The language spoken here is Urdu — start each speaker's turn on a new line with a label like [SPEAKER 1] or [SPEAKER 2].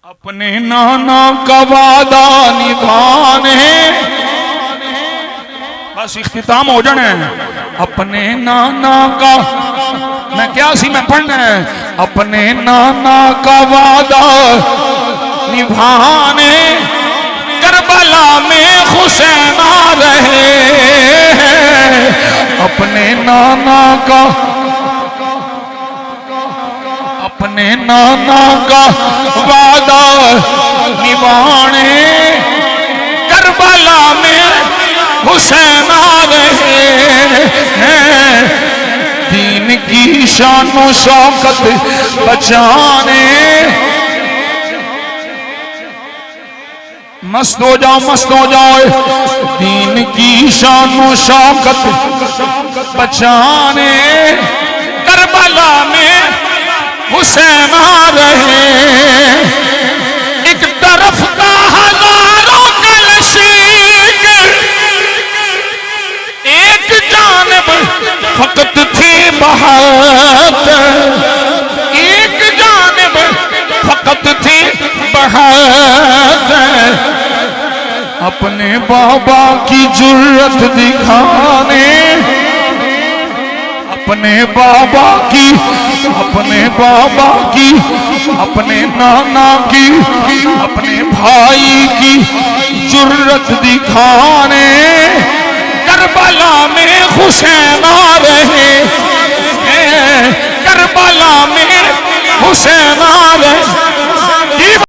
[SPEAKER 1] اپنے نانا کا وعدہ نبھانے، بس اختتام ہو جانا ہے. اپنے نانا کا، میں کیا سی میں پڑھنا ہے، اپنے نانا کا وعدہ نبھانے کربلا میں حسین آ رہے ہیں. اپنے نانا کا، اپنے نانا کا وعدہ نبھانے کربلا میں حسین آ رہے ہیں. دین کی شان و شوکت بچانے، مست ہو جاؤ مست ہو جاؤ، دین کی شان و شوکت بچانے کربلا میں حسین آ رہے ہیں. ایک طرف کا ہزاروں کا لشکر، ایک جانب فقط تھی بہت، ایک جانب فقط تھی بہت. اپنے بابا کی جرت دکھانے، اپنے بابا کی، اپنے بابا کی، اپنے نانا کی، اپنے بھائی کی جرت دکھانے کربلا میں حسین آ رہے ہیں. کربلا میں حسین آ رہے ہیں.